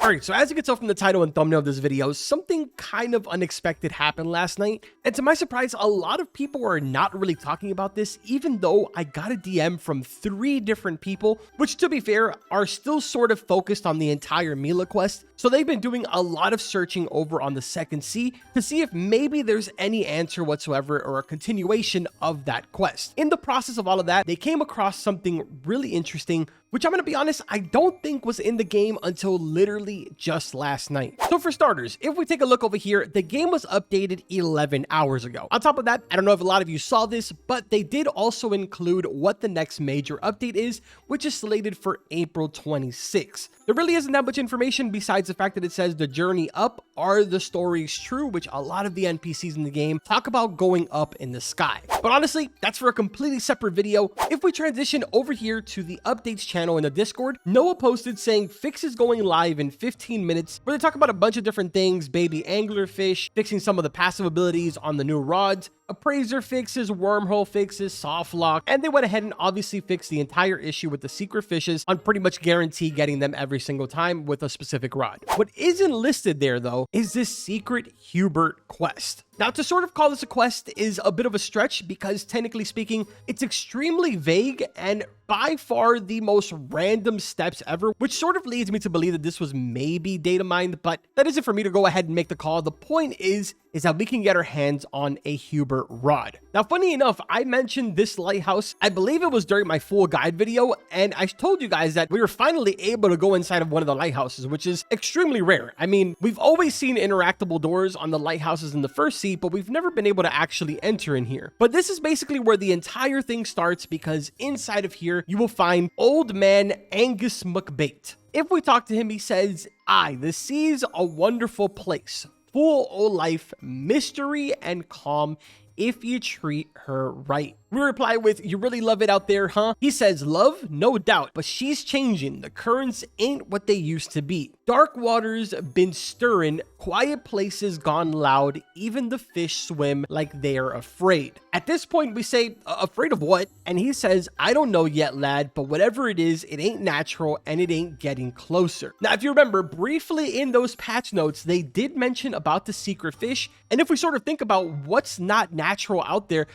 Alright, so as you can tell from the title and thumbnail of this video, something kind of unexpected happened last night. And to my surprise, a lot of people are not really talking about this, even though I got a DM from 3 different people, which to be fair, are still sort of focused on the entire Mila quest. So they've been doing a lot of searching over on the second sea to see if maybe there's any answer whatsoever or a continuation of that quest. In the process of all of that, they came across something really interesting, which I'm going to be honest, I don't think was in the game until literally just last night. So for starters, if we take a look over here, the game was updated 11 hours ago. On top of that, I don't know if a lot of you saw this, but they did also include what the next major update is, which is slated for April 26th. There really isn't that much information besides the fact that it says the journey up, are the stories true, which a lot of the NPCs in the game talk about going up in the sky. But honestly, that's for a completely separate video. If we transition over here to the updates channel in the Discord, Noah posted saying Fix is going live in 15 minutes, where they talk about a bunch of different things: baby anglerfish, fixing some of the passive abilities on the new rods, appraiser fixes, wormhole fixes, soft lock, and they went ahead and obviously fixed the entire issue with the secret fishes on pretty much guarantee getting them every single time with a specific rod. What isn't listed there though is this secret Hubert quest. Now, to sort of call this a quest is a bit of a stretch because technically speaking, it's extremely vague and by far the most random steps ever, which sort of leads me to believe that this was maybe data mined, but that isn't for me to go ahead and make the call. The point is that we can get our hands on a Hubert rod. Now, funny enough, I mentioned this lighthouse, I believe it was during my full guide video, and I told you guys that we were finally able to go inside of one of the lighthouses, which is extremely rare. I mean, we've always seen interactable doors on the lighthouses in the first sea, but we've never been able to actually enter in here. But this is basically where the entire thing starts, because inside of here, you will find Old Man Angus McBait. If we talk to him, he says, the sea's a wonderful place, full of life, mystery, and calm if you treat her right. We reply with, you really love it out there, huh? He says, love, no doubt, but she's changing. The currents ain't what they used to be. Dark waters been stirring, quiet places gone loud, even the fish swim like they're afraid. At this point, we say, afraid of what? And he says, I don't know yet, lad, but whatever it is, it ain't natural and it ain't getting closer. Now, if you remember, briefly in those patch notes, they did mention about the secret fish. And if we sort of think about what's not natural out there,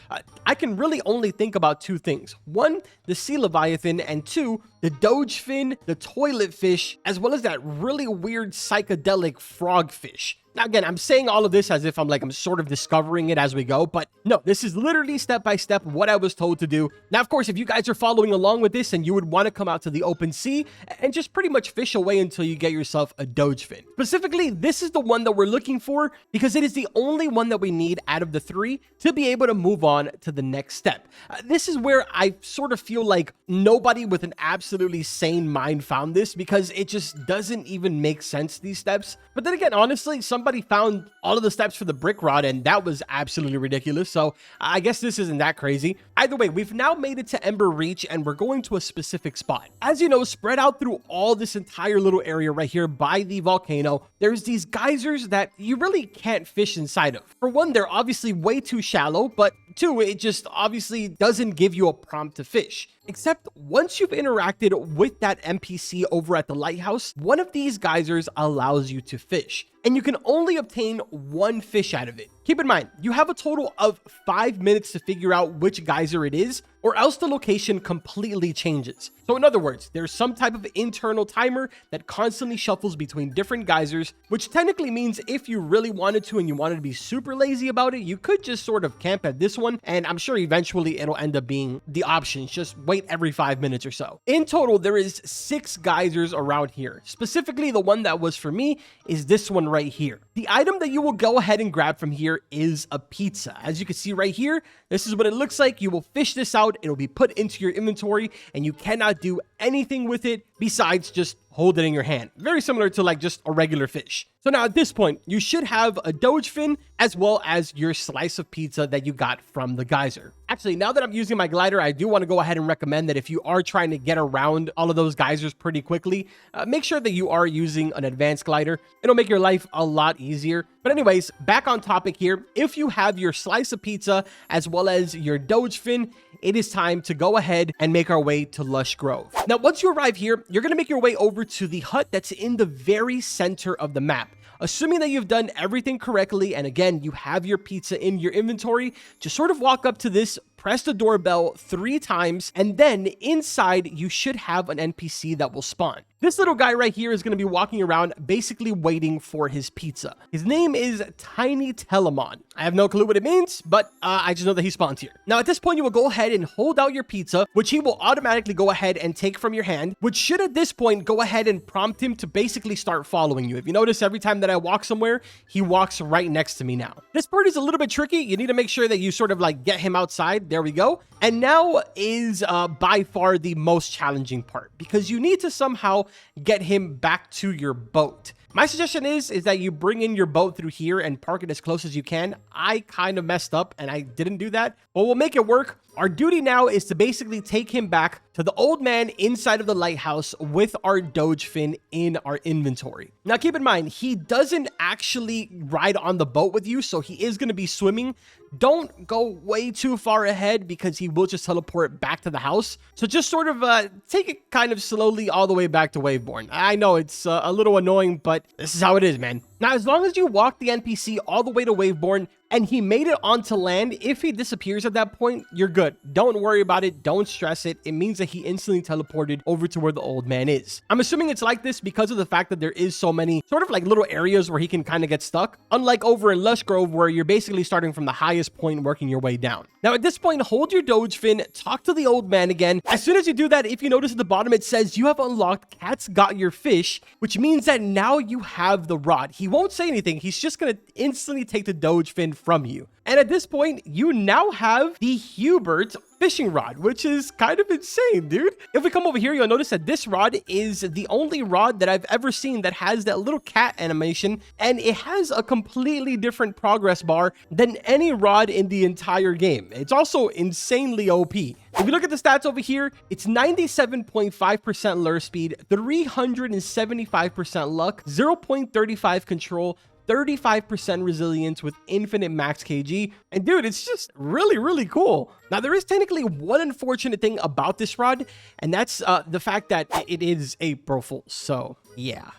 I can really only think about 2 things. 1, the sea leviathan, and 2, the Doge fin, the toilet fish, as well as that really weird psychedelic frogfish. Now, again, I'm saying all of this as if I'm sort of discovering it as we go, but no, this is literally step by step what I was told to do. Now, of course, if you guys are following along with this and you would want to come out to the open sea and just pretty much fish away until you get yourself a Doge fin. Specifically, this is the one that we're looking for because it is the only one that we need out of the 3 to be able to move on to the next step. This is where I sort of feel like nobody with an absolutely sane mind found this because it just doesn't even make sense, these steps. But then again, honestly, somebody found all of the steps for the brick rod and that was absolutely ridiculous, so I guess this isn't that crazy. Either way, we've now made it to Ember Reach and we're going to a specific spot. As you know, spread out through all this entire little area right here by the volcano, there's these geysers that you really can't fish inside of. For one, they're obviously way too shallow, but 2, it just obviously doesn't give you a prompt to fish. Except once you've interacted with that NPC over at the lighthouse, one of these geysers allows you to fish, and you can only obtain 1 fish out of it. Keep in mind, you have a total of 5 minutes to figure out which geyser it is, or else the location completely changes. So in other words, there's some type of internal timer that constantly shuffles between different geysers, which technically means if you really wanted to and you wanted to be super lazy about it, you could just sort of camp at this one, and I'm sure eventually it'll end up being the options. Just wait every 5 minutes or so. In total, there is 6 geysers around here. Specifically, the one that was for me is this one right here. The item that you will go ahead and grab from here is a pizza. As you can see right here, this is what it looks like. You will fish this out, it'll be put into your inventory, and you cannot do anything with it besides just hold it in your hand. Very similar to like just a regular fish. So now at this point, you should have a Doge fin as well as your slice of pizza that you got from the geyser. Actually, now that I'm using my glider, I do want to go ahead and recommend that if you are trying to get around all of those geysers pretty quickly, make sure that you are using an advanced glider. It'll make your life a lot easier. But anyways, back on topic here. If you have your slice of pizza as well as your Doge fin, it is time to go ahead and make our way to Lush Grove. Now, once you arrive here, you're going to make your way over to the hut that's in the very center of the map. Assuming that you've done everything correctly, and again, you have your pizza in your inventory, just sort of walk up to this, press the doorbell 3 times, and then inside you should have an NPC that will spawn. This little guy right here is going to be walking around basically waiting for his pizza. His name is Tiny Telmon. I have no clue what it means, but I just know that he spawns here. Now at this point, you will go ahead and hold out your pizza, which he will automatically go ahead and take from your hand, which should at this point go ahead and prompt him to basically start following you. If you notice, every time that I walk somewhere, he walks right next to me now. This part is a little bit tricky. You need to make sure that you sort of like get him outside. There we go. And now is by far the most challenging part, because you need to somehow get him back to your boat. My suggestion is that you bring in your boat through here and park it as close as you can. I kind of messed up and I didn't do that, but we'll make it work. Our duty now is to basically take him back to the old man inside of the lighthouse with our Doge fin in our inventory. Now, keep in mind, he doesn't actually ride on the boat with you, so he is going to be swimming. Don't go way too far ahead because he will just teleport back to the house. So just sort of take it kind of slowly all the way back to Waveborn. I know it's a little annoying, but this is how it is, man. Now, as long as you walk the NPC all the way to Waveborn and he made it onto land, if he disappears at that point, you're good. Don't worry about it. Don't stress it. It means that he instantly teleported over to where the old man is. I'm assuming it's like this because of the fact that there is so many sort of like little areas where he can kind of get stuck. Unlike over in Lush Grove, where you're basically starting from the highest point, working your way down. Now, at this point, hold your Doge fin, talk to the old man again. As soon as you do that, if you notice at the bottom, it says you have unlocked Cat's Got Your Fish, which means that now you have the rod. He won't say anything. He's just going to instantly take the Doge fin from you. And at this point, you now have the Hubert fishing rod, which is kind of insane, dude. If we come over here, you'll notice that this rod is the only rod that I've ever seen that has that little cat animation, and it has a completely different progress bar than any rod in the entire game. It's also insanely OP. If you look at the stats over here, it's 97.5% lure speed, 375% luck, 0.35 control, 35% resilience with infinite max kg. And dude, it's just really, really cool. Now, there is technically one unfortunate thing about this rod, and that's the fact that it is April Fool's. So yeah.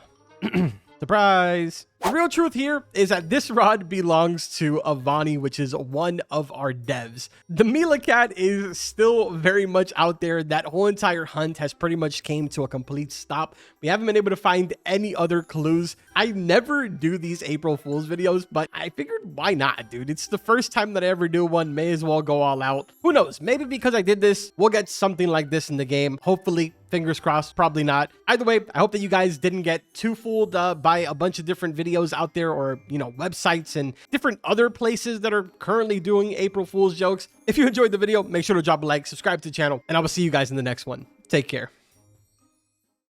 Surprise. The real truth here is that this rod belongs to Avani, which is one of our devs. The Mila cat is still very much out there. That whole entire hunt has pretty much came to a complete stop. We haven't been able to find any other clues. I never do these April Fool's videos, but I figured why not, dude? It's the first time that I ever do one. May as well go all out. Who knows? Maybe because I did this, we'll get something like this in the game. Hopefully. Fingers crossed, probably not. Either way, I hope that you guys didn't get too fooled by a bunch of different videos out there, or, you know, websites and different other places that are currently doing April Fool's jokes. If you enjoyed the video, make sure to drop a like, subscribe to the channel, and I will see you guys in the next one. Take care.